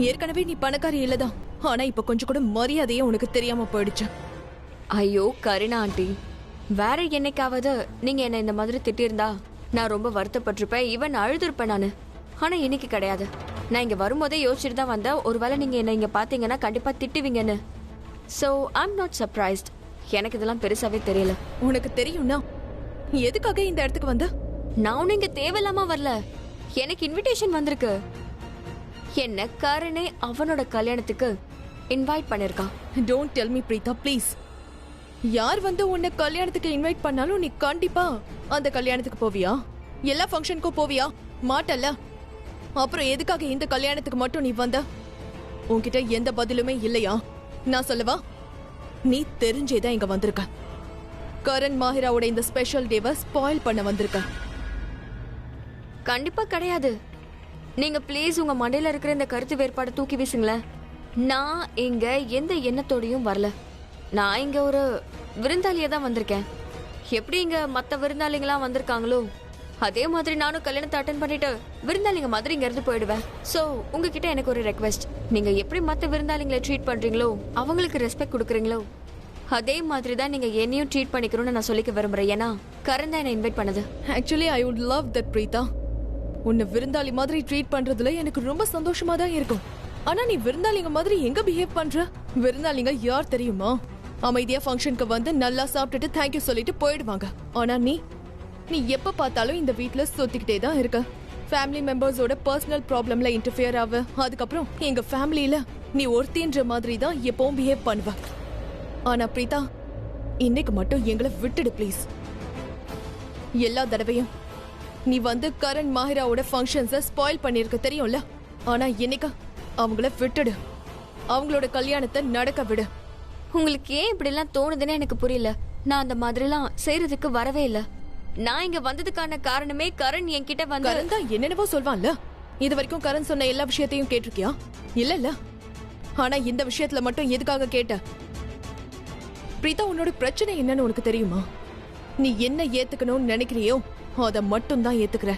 ஏற்கனவே நீ பணக்காரி இல்லதான், ஆனா இப்ப கொஞ்சம் கூட மரியாதையே உனக்கு தெரியாம போயிடுச்சு. ஐயோ கரீனா ஆண்டி, வேற என்னைக்காவது நீங்க என்ன இந்த மாதிரி திட்டிருந்தா நான் ரொம்ப வருத்தப்பட்டிருப்பேன், ஈவன் அழுதுருப்பேன் நானு. ஆனா இன்னைக்கு கிடையாது. நான் இங்க வரும்போதே யோசிச்சுட்டு தான் வந்தேன், ஒருவேளை நீங்க என்ன இங்க பாத்தீங்கன்னா கண்டிப்பா திட்டுவீங்கன்னு. So I'm not surprised. எனக்கு இதெல்லாம் பெருசாவே தெரியல. உனக்கு தெரியும்னா எதுக்காக இந்த இடத்துக்கு வந்த? நான் ஒன்னும் இங்க தேவையில்லாம வரல. எனக்கு இன்விடேஷன் வந்திருக்கு. என்ன கரணே அவனோட கல்யாணத்துக்கு இன்வைட் பண்ணிருக்கான். Don't tell me Preetha please. யார் வந்து உன்னை கல்யாணத்துக்கு இன்வைட் பண்ணாலும் நீ கண்டிப்பா அந்த கல்யாணத்துக்கு போவியா? எல்லா ஃபங்க்ஷனுக்கும் போவியா? மாட்டல்ல. அப்புறம் எதுக்காக இந்த கல்யாணத்துக்கு மட்டும் நீ வந்த? உன்கிட்ட எந்த பதிலுமே இல்லையா? நான் சொல்லவா? நீ தெரிஞ்சேதான் இங்க வந்திருக்க. கரண் மாஹிராவோட இந்த ஸ்பெஷல் டேவை ஸ்பாயில் பண்ண வந்திருக்க. கண்டிப்பா கிடையாது. நீங்க ப்ளீஸ் உங்க மண்டையில இருக்கிற இந்த கருத்து வேறுபாடு தூக்கி வீசுங்களேன். நான் இங்க எந்த எண்ணத்தோடையும் வரல. நான் இங்க ஒரு விருந்தாளியா தான் வந்திருக்கேன். எப்படி இங்க மத்த விருந்தாளிங்களாம் வந்திருக்காங்களோ அதே மாதிரி நானும் கல்யாணத்தை அட்டென்ட் பண்ணிட்டு விருந்தாளிங்க மாதிரி இங்க இருந்து போயிடுவேன். சோ உங்ககிட்ட எனக்கு ஒரு ரெக்வெஸ்ட். நீங்க எப்படி மத்த விருந்தாளிங்களை ட்ரீட் பண்றீங்களோ, அவங்களுக்கு ரெஸ்பெக்ட் கொடுக்குறீங்களோ, அதே மாதிரி தான் நீங்க என்னையும் ட்ரீட் பண்ணிக்கணும்னு நான் சொல்லிக்க விரும்புறேன். ஏன்னா கரண் தான் என்ன இன்வைட் பண்ணது. Actually I would love that Preetha. உன்னை விருந்தாளி மாதிரி ட்ரீட் பண்றதுல எனக்கு ரொம்ப சந்தோஷமா தான் இருக்கும். ஆனா நீ விருந்தாளிங்க மாதிரி எங்க பிஹேவ் பண்ற? விருந்தாளிங்க யார் தெரியுமா? அமைதியா ஃபங்க்ஷனுக்கு வந்து நல்லா சாப்பிட்டுட்டு தேங்க்யூ சொல்லிட்டு போயிடுவாங்க. ஆனா நீ எப்ப பார்த்தாலும் இந்த வீட்ல சுத்திக்கிட்டே தான் இருக்க. ஃபேமிலி மெம்பர்ஸோட பர்சனல் ப்ராப்ளம்ல இன்டர்ஃபியர் ஆவ. அதுக்கப்புறம் எங்க ஃபேமிலியில நீ ஒருத்தின்ற மாதிரி தான் எப்பவும் பிஹேவ் பண்ணுவ. ஆனா பிரீதா, இன்னைக்கு மட்டும் எங்களை விட்டுடு ப்ளீஸ். எல்லா தடவையும் நீ வந்து கரண் மாஹிராவோட ஃபங்க்ஷன்ஸை ஸ்பாயில் பண்ணிருக்க தெரியும்ல. ஆனா இன்னைக்கு அவங்கள விட்டுடு. அவங்களோட கல்யாணத்தை நடக்க விடு. உங்களுக்கு ஏன் இப்படி எல்லாம் தோணுதுன்னு எனக்கு புரியல. நான் அந்த மாதிரிலாம் செய்யறதுக்கு வரவே இல்ல. நான் இங்க வந்ததுக்கான காரணமே கரண் என்கிட்ட வந்து கரண் தான் என்னென்னவோ சொல்வான்ல. இது வரைக்கும் கரண் சொன்ன எல்லா விஷயத்தையும் கேட்டிருக்கியா? இல்ல. ஆனா இந்த விஷயத்துல மட்டும் எதுக்காக கேட்ட? பிரீதா, உன்னோட பிரச்சனை என்னன்னு உனக்கு தெரியுமா? நீ என்ன ஏத்துக்கணும்னு நினைக்கிறியோ அதை மட்டும் தான் ஏத்துக்கிற.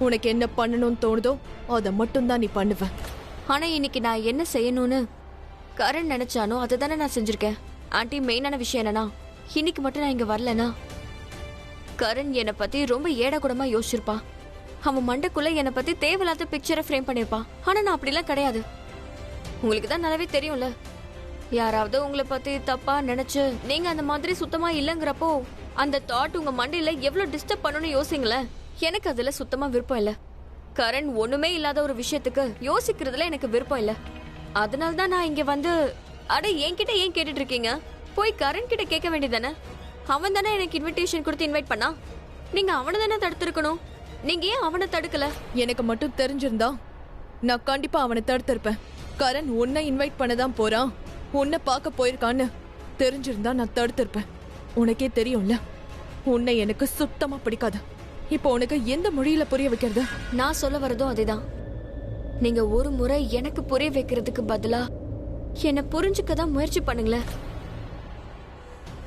உனக்கு என்ன பண்ணணும்னு தோணுதோ அதை மட்டும் தான் நீ பண்ணுவ. ஆனா இன்னைக்கு நான் என்ன செய்யணும்னு கரண் நினைச்சானோ அதை தானே நான் செஞ்சிருக்கேன். ஆண்டி, மெயினான விஷயம் என்னன்னா, இன்னைக்கு மட்டும் நான் இங்க வரலனா கரண் என்னை பத்தி ரொம்ப ஏடகுடமா யோசிச்சிருப்பான். அவன் மண்டைக்குள்ள என்னை பத்தி தேவையில்லாத பிக்சரை ஃப்ரேம் பண்ணிருப்பான். ஆனா நான் அப்படிலாம் கிடையாது. உங்களுக்கு தான் நல்லாவே தெரியும்ல. யாராவது உங்களை பத்தி தப்பா நினைச்சு நீங்க அந்த மாதிரி சுத்தமா இல்லங்கிறப்போ அந்த தாட் உங்க மண்டையில எவ்வளவு டிஸ்டர்ப் பண்ணணும்னு யோசிங்களேன். எனக்கு அதுல சுத்தமா விருப்பம் இல்ல. கரண் ஒண்ணுமே இல்லாத ஒரு விஷயத்துக்கு யோசிக்கிறதுல எனக்கு விருப்பம் இல்ல. அதனால தான் நான் இங்க வந்து, அட என்கிட்ட ஏன் கேட்டுட்டு இருக்கீங்க? போய் கரண் கிட்ட கேட்க வேண்டியதானே. அவன் தானே எனக்கு இன்விடேஷன் கொடுத்து இன்வைட் பண்ணா. நீங்க அவனை தானே தடுத்திருக்கணும். நீங்க ஏன் அவனை தடுக்கல? எனக்கு மட்டும் தெரிஞ்சிருந்தா நான் கண்டிப்பா அவனை தடுத்திருப்பேன். கரண் உன்னை இன்வைட் பண்ணதான் போறான், உன்னை பார்க்க போயிருக்கான்னு தெரிஞ்சிருந்தா நான் தடுத்திருப்பேன். உனக்கே தெரியும்ல, உன்னை எனக்கு சுத்தமா பிடிக்காது. இப்போ உனக்கு எந்த மொழியில புரிய வைக்கிறது? நான் சொல்ல வரதும் அதேதான். நீங்க ஒரு முறை எனக்கு புரிய வைக்கிறதுக்கு பதிலா என்ன புரிஞ்சுக்க தான் முயற்சி பண்ணுங்களேன்.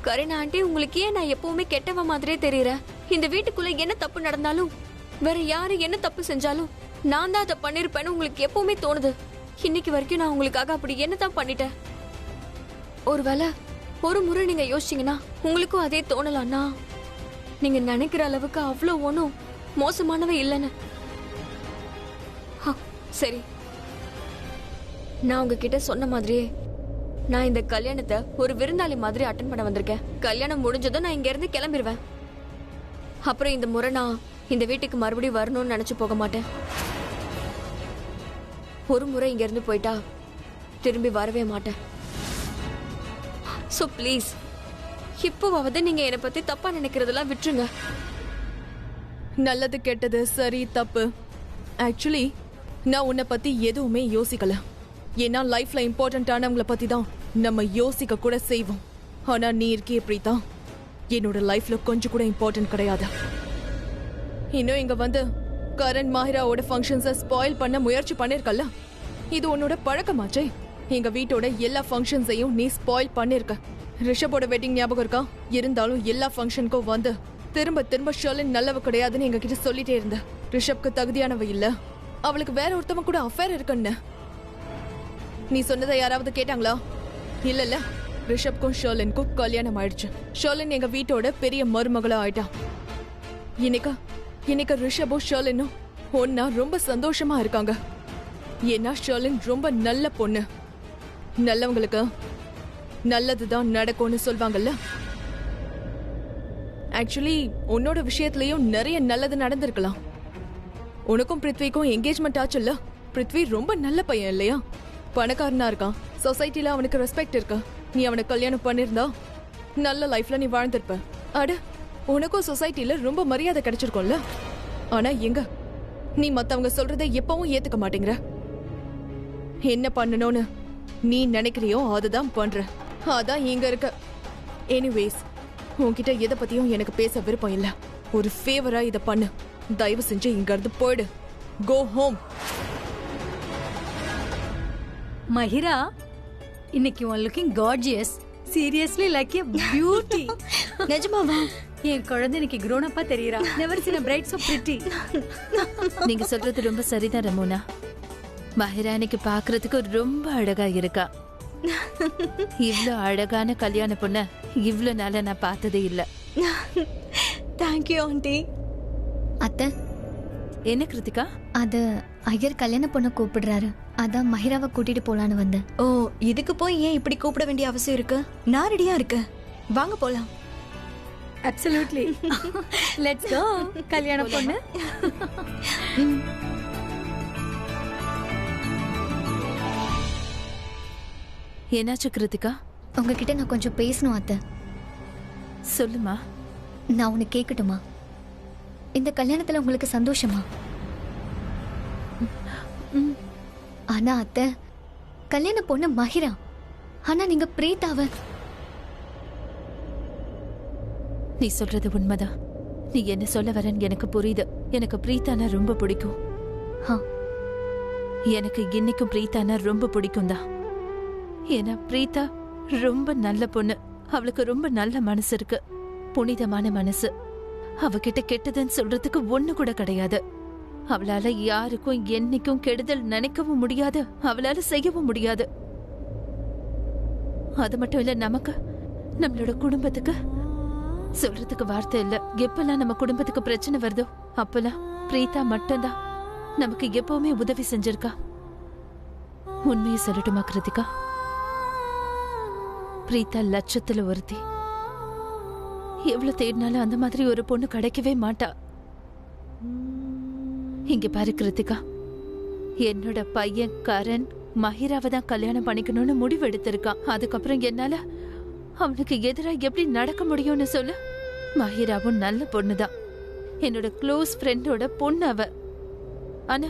கரீனா ஆண்டி, உங்களுக்கு ஏன் நான் எப்பவுமே கெட்டவ மாதிரியே தெரியறேன்? இந்த வீட்டுக்குள்ள என்ன தப்பு நடந்தாலும், வேற யாரு என்ன தப்பு செஞ்சாலும் நான் தான் அதை பண்ணிருப்பேன்னு உங்களுக்கு எப்பவுமே தோணுது. இன்னைக்கு வரைக்கும் நான் உங்களுக்காக அப்படி என்னதான் பண்ணிட்டேன்? ஒருவேளை ஒரு முறை நீங்க யோசிச்சீங்கன்னா உங்களுக்கும் அதே தோணலாம்னா, நீங்க நினைக்கிற அளவுக்கு அவ்வளவு ஒன்றும் மோசமானவ இல்லைன்னு. சரி, நான் உங்ககிட்ட சொன்ன மாதிரியே நான் இந்த கல்யாணத்தை ஒரு விருந்தாளி மாதிரி அட்டென்ட் பண்ண வந்திருக்கேன். கல்யாணம் முடிஞ்சதும் நான் இங்க இருந்து கிளம்பிடுவேன். அப்புறம் இந்த முறை நான் இந்த வீட்டுக்கு மறுபடியும் வரணும்னு நினைச்சு போக மாட்டேன். ஒரு முறை இங்க இருந்து போயிட்டா திரும்பி வரவே மாட்டேன். சோ ப்ளீஸ், இப்போவாவது நீங்க என்னை பத்தி தப்பா நினைக்கிறதெல்லாம் விட்டுருங்க. நல்லது கெட்டது சரி தப்பு, ஆக்சுவலி நான் உன்னை பத்தி எதுவுமே யோசிக்கல. ஏன்னா லைஃப்ல இம்பார்ட்டன்டானவங்களை பத்தி தான் நம்ம யோசிக்க கூட செய்வோம். ஆனா நீ இருக்கியே பிரீதா, என்னோட லைஃப்ல கொஞ்சம் கூட இம்பார்ட்டன்ட் கிடையாது. இன்னும் இங்க வந்து கரண் மாஹிராவோட ஃபங்க்ஷன்ஸை ஸ்பாயில் பண்ண முயற்சி பண்ணிருக்கல. இது உன்னோட பழக்கமாச்சே. எங்க வீட்டோட எல்லா ஃபங்க்ஷன்ஸையும் நீ ஸ்பாயில் பண்ணிருக்க. ரிஷபோட வெட்டிங் ஞாபகம் இருக்கா? இருந்தாலும் எல்லா ஃபங்க்ஷனுக்கும் வந்து திரும்ப திரும்ப ஷர்லின் நல்லவ கிடையாதுன்னு எங்க கிட்ட சொல்லிட்டே இருந்த. ரிஷப்க்கு தகுதியானவ இல்ல, அவளுக்கு வேற ஒருத்தவங்க கூட அஃபேர் இருக்குன்னு. நீ சொன்னதை யாராவது கேட்டாங்களா? இல்ல ரிஷப்க்கும் ஷர்லினுக்கும் கல்யாணம் ஆயிடுச்சு. ஷர்லின் எங்க வீட்டோட பெரிய மருமகளா ஆயிட்டா. இன்னைக்கு ரிஷபும் ஷர்லினும் ஒன்னா ரொம்ப சந்தோஷமா இருக்காங்க. ஏன்னா ஷர்லின் ரொம்ப நல்ல பொண்ணு. நல்லவங்களுக்கு நல்லதுதான் நடக்கும்னு சொல்வாங்கல்ல. ஆக்சுவலி உன்னோட விஷயத்திலயும் நிறைய நல்லது நடந்திருக்கலாம். உனக்கும் பிருத்விக்கும் என்கேஜ்மெண்ட் ஆச்சுல்ல. பிருத்வி ரொம்ப நல்ல பையன் இல்லையா? பணக்காரனா இருக்கான். சொசைட்டில அவனுக்கு ரெஸ்பெக்ட் இருக்கு. நீ அவனை கல்யாணம் பண்ணிருந்தா நல்ல லைஃப்ல நீ வாழ்ந்திருப்ப. அட, உனக்கும் சொசைட்டில ரொம்ப மரியாதை கிடைச்சிருக்கும்ல. ஆனா எங்க நீ மத்தவங்க சொல்றதை எப்பவும் ஏத்துக்க மாட்டேங்கிற. என்ன பண்ணணும்னு நீ நினைக்கிறியோ அதுதான் பண்ற. அதான் இங்க இருக்க. எனிவேஸ், உன்கிட்ட எதை பத்தியும் எனக்கு பேச விருப்பம் இல்ல. ஒரு ஃபேவரா இத பண்ணு. தயவு செஞ்சு இங்க இருந்து போயிடு. Go home. மஹிரா, இன்னைக்கு உன் looking gorgeous. Seriously like a beauty. நிஜமாவா? என் குழந்தை இன்னைக்கு grown up-ஆ தெரியறா. Never seen a bride so pretty. நீங்க சொல்றது ரொம்ப சரிதான் ரமோனா. மஹிரா இன்னைக்கு பாக்குறதுக்கு ரொம்ப அழகா இருக்கா. இவ்ளோ அழகான கல்யாண பொண்ண இவ்ளோ நாளா நான் பார்த்ததே இல்ல. Thank you aunty. அத்தை, என்ன கிருத்திகா? அது ஐயர் கல்யாண பொண்ணை கூப்பிடுறாரு. அதான் மஹிராவை கூட்டிட்டு போலான்னு வந்தேன். ஓ, இதுக்கு போய் ஏன் இப்படி கூப்பிட வேண்டிய அவசியம் இருக்கு? நான் ரெடியா இருக்கேன். வாங்க போலாம். Absolutely. Let's go. கல்யாண பொண்ணு. என்னாச்சு கிருத்திகா? உங்ககிட்ட நான் கொஞ்சம் பேசணும் அத்தை. சொல்லுமா. நான் உன்னை கேட்கட்டுமா? இந்த கல்யாணத்துல உங்களுக்கு சந்தோஷமா? ஆனா அத்தை, கல்யாண பொண்ணு மஹிரா. ஆனா நீங்க பிரீதாவ. நீ சொல்றது உண்மைதான். நீ என்ன சொல்ல வரன்னு எனக்கு புரியுது. எனக்கு பிரீத்தானா ரொம்ப பிடிக்கும். எனக்கு இன்னைக்கும் பிரீத்தானா ரொம்ப பிடிக்கும் தான். ஏன்னா பிரீதா ரொம்ப நல்ல பொண்ணு. அவளுக்கு ரொம்ப நல்ல மனசு இருக்கு. புனிதமான மனசு. அவகிட்ட கெட்டதுன்னு சொல்றதுக்கு ஒண்ணு கூட கிடையாது. அவளால யாருக்கும் என்னைக்கும் கெடுதல் நினைக்கவும் முடியாது. அவளால செய்யவும் முடியாது. அது மட்டும் இல்ல, நமக்கு, நம்மளோட குடும்பத்துக்கு சொல்றதுக்கு வார்த்தை இல்ல. எப்பெல்லாம் நம்ம குடும்பத்துக்கு பிரச்சனை வருதோ அப்பெல்லாம் பிரீதா மட்டும்தான் நமக்கு எப்பவுமே உதவி செஞ்சிருக்கா. உண்மையை சொல்லட்டுமா கிருத்திகா? பிரீதா லட்சத்துல ஒருத்தி. எவ்வளவு தேடினாலும் அந்த மாதிரி ஒரு பொண்ணு கிடைக்கவே மாட்டா. இங்க பாரு கிருத்திகா, என்னோட பையன் கரண் மஹிராவை தான் கல்யாணம் பண்ணிக்கணும்னு முடிவு எடுத்திருக்கான். அதுக்கப்புறம் என்னால அவனுக்கு எதிராக எப்படி நடக்க முடியும்னு சொல்லு. மஹிராவும் நல்ல பொண்ணுதான். என்னோட க்ளோஸ் ஃப்ரெண்டோட பொண்ணு அவ. ஆனா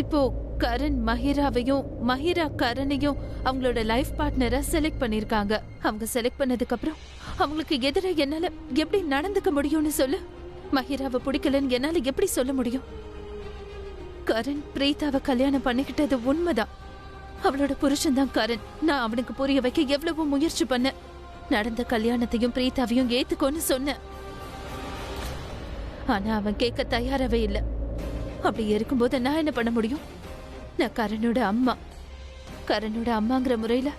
இப்போ கரண் மஹிராவையும் மஹிரா கரணையும் அவங்களோட லைஃப் பார்ட்னரா செலக்ட் பண்ணிருக்காங்க. அவங்க செலக்ட் பண்ணதுக்கு அப்புறம் அவங்களுக்கு எதிராக என்னால எப்படி நடந்துக்க முடியும்னு சொல்லு. மஹிராவை பிடிக்கலன்னு என்னால எப்படி சொல்ல முடியும்? கரண் பிரீதாவை கல்யாணம் பண்ணிக்கிட்டது உண்மைதான். அவளோட புருஷன் தான் கரண். நான் அவனுக்கு புரிய வைக்க எவ்வளவோ முயற்சி பண்ண. நடந்த கல்யாணத்தையும் பிரீதாவையும் ஏத்துக்கோன்னு சொன்னேன். ஆனா அவன் கேட்க தயாராவே இல்ல. அப்படி இருக்கும்போது நான் என்ன பண்ண முடியும்? நான் கரணோட அம்மா. கரணோட அம்மாங்கிற முறையில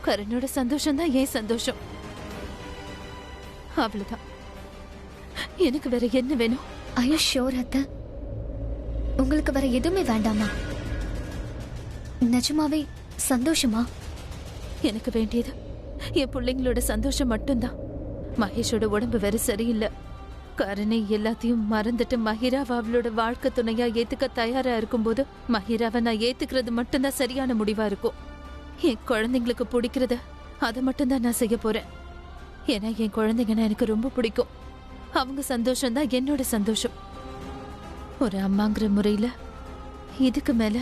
கரணோட சந்தோஷம் தான் ஏன் சந்தோஷம். அவ்வளவுதான். எனக்கு வேற என்ன வேணும்? Are you sure அத்தை? உங்களுக்கு வேற எதுவுமே வேண்டாமா? நிஜமாவே சந்தோஷமா? எனக்கு வேண்டியது என் பிள்ளைங்களோட சந்தோஷம் மட்டும்தான். மகேஷோட உடம்பு வேற சரியில்லை. கரணை எல்லாத்தையும் மறந்துட்டு மஹிராவை அவளோட வாழ்க்கை துணையா ஏத்துக்க தயாரா இருக்கும்போது மஹிராவை நான் ஏத்துக்கிறது மட்டும்தான் சரியான முடிவா இருக்கும். என் குழந்தைங்களுக்கு பிடிக்கிறத அதை மட்டும்தான் நான் செய்ய போறேன். ஏன்னா என் குழந்தைங்கன்னா எனக்கு ரொம்ப பிடிக்கும். அவங்க சந்தோஷம் தான் என்னோட சந்தோஷம். ஒரு அம்மாங்கிற முறையில இதுக்கு மேல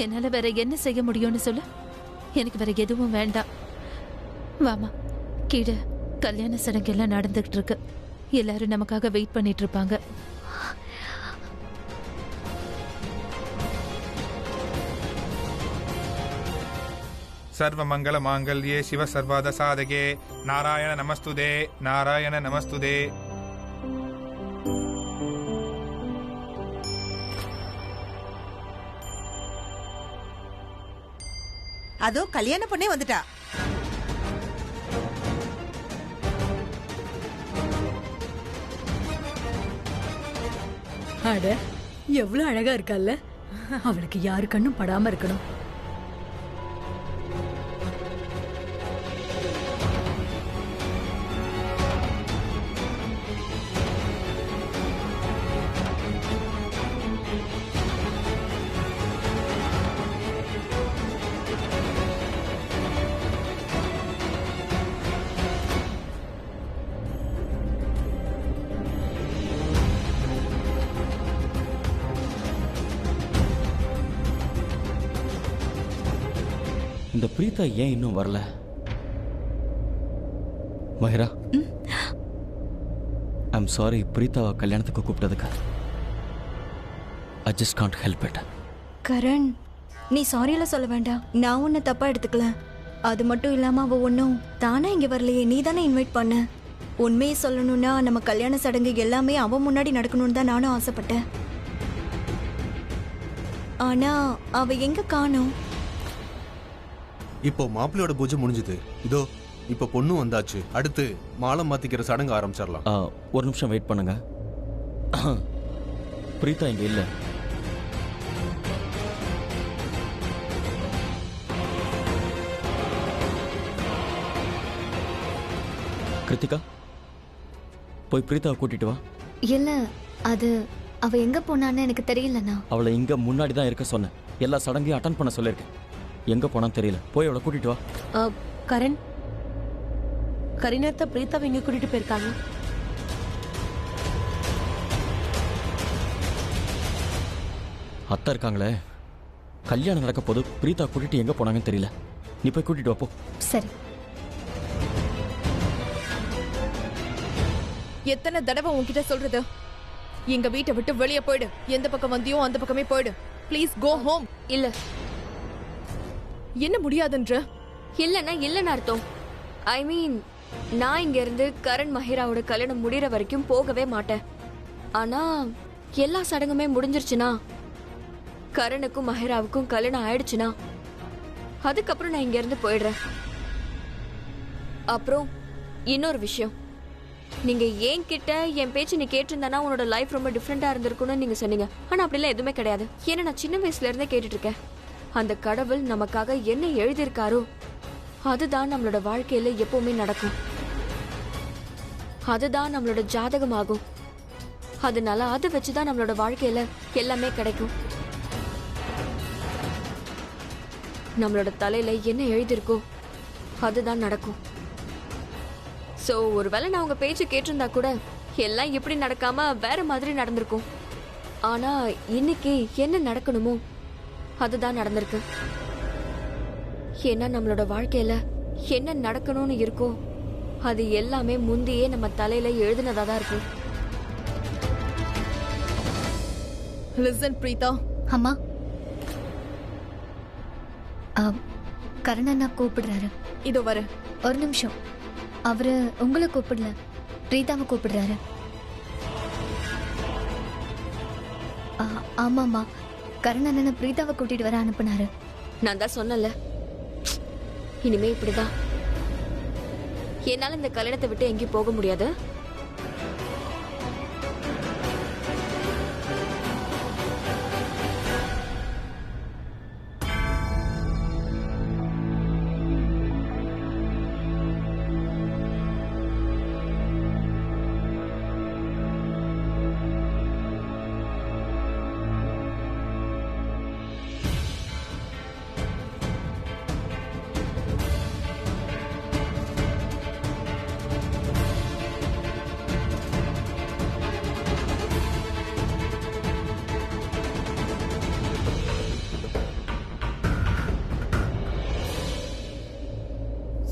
என்னால வேற என்ன செய்ய முடியும்னு சொல்ல. எனக்கு வேற எதுவும் வேண்டாம். வாமா, கீழே கல்யாண சடங்கு எல்லாம் நடந்துகிட்டு இருக்கு. எல்லாரும் நமக்காக வெயிட் பண்ணிட்டு இருப்பாங்க. சர்வ மங்கள மாங்கல்யே சிவ சர்வாத சாதகே நாராயண நமஸ்துதே நாராயண நமஸ்துதே. அதோ கல்யாண பொண்ணே வந்துட்டா. அட எவ்வளவு அழகா இருக்கால்ல. அவளுக்கு யாரு கண்ணும் படாம இருக்கணும். இந்த பிரீதா ஏன் இன்னும் வரல? மஹிரா, ஐம் சாரி பிரீதாவை கல்யாணத்துக்கு கூப்பிட்டதுக்கு. I just can't help it. Karan, நீ சாரியெல்லாம் சொல்ல வேண்டாம். நான் உன்னை தப்பா எடுத்துக்கல. அது மட்டும் இல்லாம அவ ஒன்றும் தானே இங்க வரலையே, நீ தானே இன்வைட் பண்ண. உண்மையை சொல்லணும்னா நம்ம கல்யாண சடங்கு எல்லாமே அவன் முன்னாடி நடக்கணும்னு தான் நானும் ஆசைப்பட்டேன். ஆனா அவ எங்க காணோம்? இப்போ மாப்பிள்ளையோட பூஜை முடிஞ்சது. இதோ இப்போ பொண்ணு வந்தாச்சு. அடுத்து மாலை மாத்திக்கிற சடங்கு ஆரம்பிச்சிடலாம். ஒரு நிமிஷம் வெயிட் பண்ணுங்க. பிரீதா இங்க இல்ல. கிருத்திகா, போய் பிரீதாவை கூட்டிட்டு வா. இல்ல, அது அவ எங்க போனான்னு எனக்கு தெரியலண்ணா. அவளை இங்க முன்னாடி தான் இருக்க சொன்னேன். எல்லா சடங்கையும் அட்டன் பண்ண சொல்லியிருக்கேன். எங்க போனான்னு தெரியல. போய் அவளை கூட்டிட்டு வா. கரண், கரீனாத்த பிரீதாவை இங்க கூட்டிட்டு போயிருக்காங்க. அத்தா இருக்காங்களே, கல்யாணம் நடக்க போது பிரீதா கூட்டிட்டு எங்க போனாங்கன்னு தெரியல. நீ போய் கூட்டிட்டு வா போ. சரி. எத்தனை தடவை உன்கிட்ட சொல்றது? எங்க வீட்டை விட்டு வெளியே போயிடு. எந்த பக்கம் வந்தியோ அந்த பக்கமே போயிடு. Please go home. இல்ல. என்ன முடியாதுன்ற? இல்லன்னா இல்லன்னு அர்த்தம். ஐ மீன், நான் இங்க இருந்து கரண் மஹிராவோட கல்யாணம் முடிகிற வரைக்கும் போகவே மாட்டேன். ஆனா எல்லா சடங்குமே முடிஞ்சிருச்சுனா, கரணுக்கும் மஹிராவுக்கும் கல்யாணம் ஆயிடுச்சுனா, அதுக்கப்புறம் நான் இங்க இருந்து போயிடுறேன். அப்புறம் இன்னொரு விஷயம், நீங்க ஏன் கிட்ட என் பேச்சு நீ கேட்டிருந்தானா உன்னோட லைஃப் ரொம்ப டிஃப்ரெண்டா இருந்திருக்கும்னு நீங்க சொன்னீங்க. ஆனா அப்படிலாம் எதுவுமே கிடையாது. ஏன்னா நான் சின்ன வயசுல இருந்தே கேட்டுட்டு இருக்கேன். அந்த கடவுள் நமக்காக என்ன எழுதியிருக்காரோ அதுதான் நம்மளோட வாழ்க்கையில எப்பவுமே நடக்கும். அதுதான் நம்மளோட ஜாதகமாகும். அதனால அதை வச்சுதான் நம்மளோட வாழ்க்கையில எல்லாமே கிடைக்கும். நம்மளோட தலையில என்ன எழுதியிருக்கோ அதுதான் நடக்கும். சோ ஒருவேளை நான் உங்க பேச்சு கேட்டிருந்தா கூட எல்லாம் இப்படி நடக்காம வேற மாதிரி நடந்திருக்கும். ஆனா இன்னைக்கு என்ன நடக்கணுமோ அதுதான் நடந்திருக்கு. ஏன்னா நம்மளோட வாழ்க்கையில என்ன நடக்கணும்னு இருக்கோ அது எல்லாமே முந்தையே நம்ம தலையில எழுதினதா தான் இருக்கு. லிசன் பிரீதா. அம்மா, கரண் கூப்பிடுறாரு. இதோ வர. ஒரு நிமிஷம். அவரு உங்களை கூப்பிடல, பிரீதாவை கூப்பிடுறாரு. ஆமாம்மா, கரண் அண்ணனை பிரீதாவை கூட்டிட்டு வர அனுப்புனாரு. நான் தான் சொன்னல, இனிமே இப்படிதான். என்னால இந்த கல்யாணத்தை விட்டு எங்கேயும் போக முடியாது.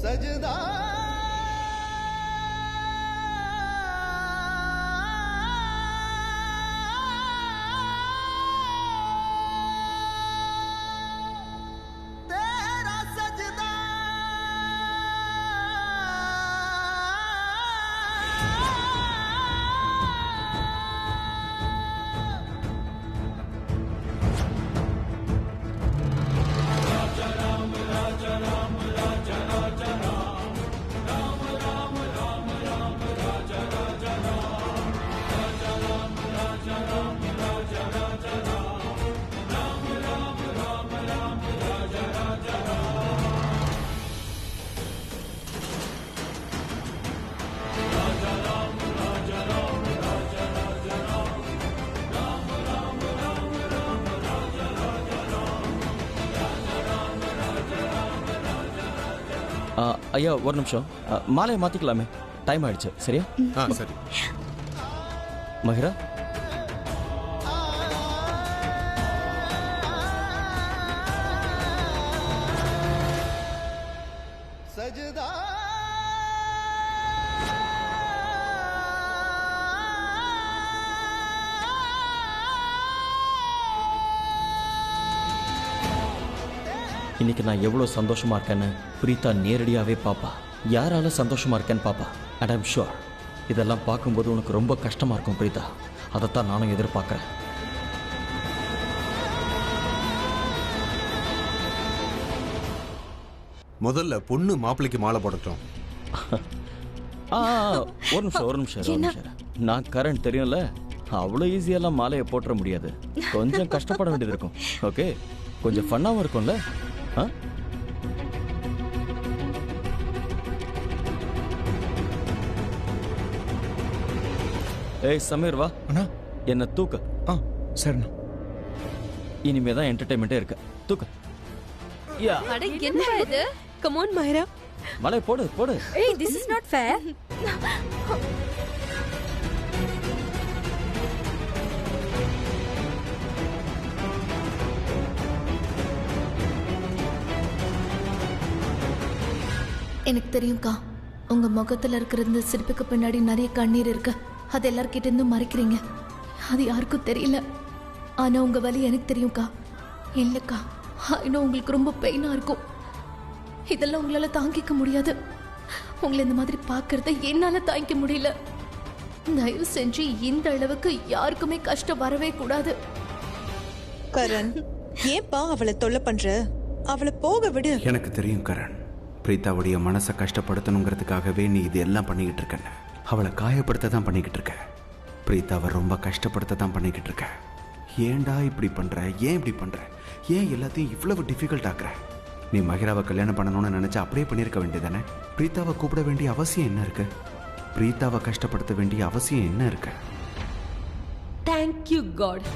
सजदा तेरा सजदा राजा राम राजा ஐயா ஒரு நிமிஷம், மாலையை மாற்றிக்கலாமே, டைம் ஆயிடுச்சு. சரியா? சரி. மஹிரா, இன்னைக்கு நான் எவ்வளோ சந்தோஷமா இருக்கேன்னு பிரீதா நேரடியாகவே பாப்பா. யாரால சந்தோஷமா இருக்கேன்னு பாப்பா. அண்ட் ஐம் ஷுர் இதெல்லாம் பார்க்கும்போது உனக்கு ரொம்ப கஷ்டமா இருக்கும் பிரீதா. அதைத்தான் நானும் எதிர்பார்க்குறேன். முதல்ல பொண்ணு மாப்பிள்ளைக்கு மாலை போடட்டும். ஒரு நிமிஷம். நான் கரண் தெரியும்ல, அவ்வளோ ஈஸியெல்லாம் மாலையை போட்டுற முடியாது. கொஞ்சம் கஷ்டப்பட வேண்டியது இருக்கும். ஓகே, கொஞ்சம் ஃபன்னாகவும் இருக்கும்ல. ஏய் சமீர், வா அண்ணா. என்ன தூக்க. சரிண்ணா. இனிமே தான் என்டர்டைன்மெண்ட்டே இருக்கு. தூக்க. அட என்ன இது? கம் ஆன் மஹிரா, மலை போடு போடு. ஏய், this is not fair. எனக்கு தெரியும்க்கா, உங்க முகத்துல இருக்கிற இந்த சிரிப்புக்கு பின்னாடி நிறைய கண்ணீர் இருக்கு. அது எல்லார்கிட்ட இருந்தும் மறைக்கிறீங்க. அது யாருக்கும் தெரியல. ஆனா உங்க வலி எனக்கு தெரியும்க்கா. இல்லக்கா, இன்னும் உங்களுக்கு ரொம்ப பெயினா இருக்கும். இதெல்லாம் உங்களால தாங்கிக்க முடியாது. உங்களை இந்த மாதிரி பார்க்கறத என்னால தாங்கிக்க முடியல. தயவு செஞ்சு இந்த அளவுக்கு யாருக்குமே கஷ்டம் வரவே கூடாது. கரண், ஏன்பா அவளை தொல்லை பண்ற? அவளை போக விடு. எனக்கு தெரியும் கரண், பிரீதாவுடைய மனசை கஷ்டப்படுத்தணுங்கிறதுக்காகவே நீ இது எல்லாம் பண்ணிக்கிட்டு இருக்க. அவளை காயப்படுத்த தான் பண்ணிக்கிட்டு இருக்க. பிரீதாவை ரொம்ப கஷ்டப்படுத்த தான் பண்ணிக்கிட்டு இருக்க. ஏன்டா இப்படி பண்ற? ஏன் இப்படி பண்ற? ஏன் எல்லாத்தையும் இவ்வளவு டிஃபிகல்ட் ஆக்குற? நீ மஹிராவை கல்யாணம் பண்ணணும்னு நினைச்சா அப்படியே பண்ணியிருக்க வேண்டியதானே? பிரீதாவை கூப்பிட வேண்டிய அவசியம் என்ன இருக்கு? பிரீதாவை கஷ்டப்படுத்த வேண்டிய அவசியம் என்ன இருக்கு? Thank you God,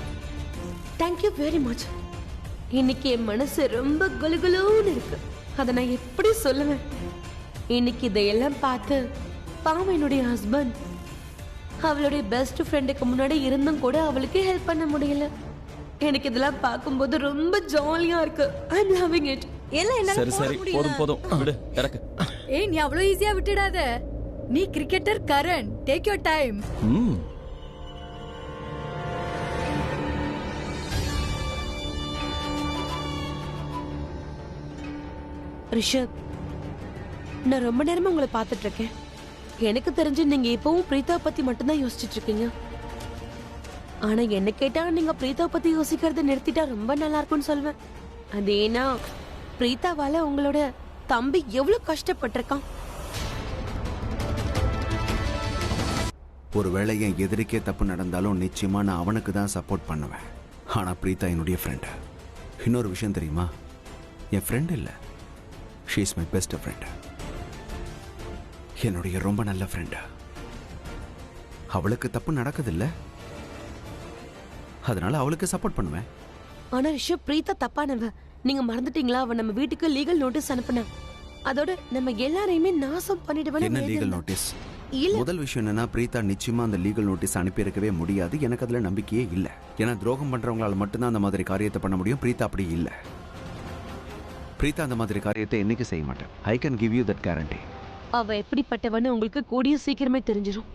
thank you very much. இன்னைக்கு என் மனசு ரொம்ப குலுகுலுன்னு இருக்கு. அதை நான் எப்படி சொல்லுவேன்? இன்னைக்கு இதையெல்லாம் பார்த்து பாவம் என்னுடைய ஹஸ்பண்ட் அவளுடைய பெஸ்ட் ஃப்ரெண்டுக்கு முன்னாடி இருந்தும் கூட அவளுக்கு ஹெல்ப் பண்ண முடியல. எனக்கு இதெல்லாம் பார்க்கும்போது ரொம்ப ஜாலியா இருக்கு. ஐ அம் லவ்விங் இட். சரி சரி, போதும் விடு, இறக்கு. ஏய், நீ அவ்வளவு ஈஸியா விட்டுடாத. நீ cricketer Karan, take your time. Rishabh, நான் ரொம்ப நேரமா உங்களை பார்த்துட்டு இருக்கேன். எனக்கு தெரிஞ்சு நீங்க இப்பவும் பிரீதா பத்தி மட்டும்தான் யோசிச்சுட்டு இருக்கீங்க. ஆனா என்ன கேட்டா நீங்க பிரீதா பத்தி யோசிக்கிறத நிறுத்திட்டா ரொம்ப நல்லா இருக்கும்னு சொல்வேன். அது ஏன்னா பிரீதாவால உங்களோட தம்பி எவ்வளவு கஷ்டப்பட்டிருக்கான். ஒருவேளை என் எதிரிக்கே தப்பு நடந்தாலும் நிச்சயமா நான் அவனுக்கு தான் சப்போர்ட் பண்ணுவேன். ஆனா பிரீதா என்னுடைய ஃப்ரெண்ட். இன்னொரு விஷயம் தெரியுமா? என் ஃப்ரெண்ட் இல்லை, she is my best friend. என்னுடைய ரொம்ப நல்ல ஃப்ரெண்ட். அவளுக்கு தப்பு நடக்குதில்ல, அதனால அவளுக்கு சப்போர்ட் பண்ணுவேன். ஆனா ரிஷப், பிரீதா தப்பானவ. நீங்க மறந்துட்டீங்களா? அவ நம்ம வீட்டுக்கு லீகல் நோட்டீஸ் அனுப்புன. அதோட நம்ம எல்லாரையுமே நாசம் பண்ணிடுவேன். என்ன லீகல் நோட்டீஸ்? முதல் விஷயம் என்னன்னா, பிரீதா நிச்சயமா அந்த லீகல் நோட்டீஸ் அனுப்பி இருக்கவே முடியாது. எனக்கு அதுல நம்பிக்கையே இல்ல. ஏன்னா துரோகம் பண்றவங்களால மட்டும்தான் அந்த மாதிரி காரியத்தை பண்ண முடியும். பிரீதா அப்படி இல்ல. பிரீதா அந்த மாதிரி காரியத்தை என்னைக்கு செய்ய மாட்டேன். I can give you that guarantee. அவ எப்படிப்பட்டவன்னு உங்களுக்கு கூடிய சீக்கிரமே தெரிஞ்சிடும்.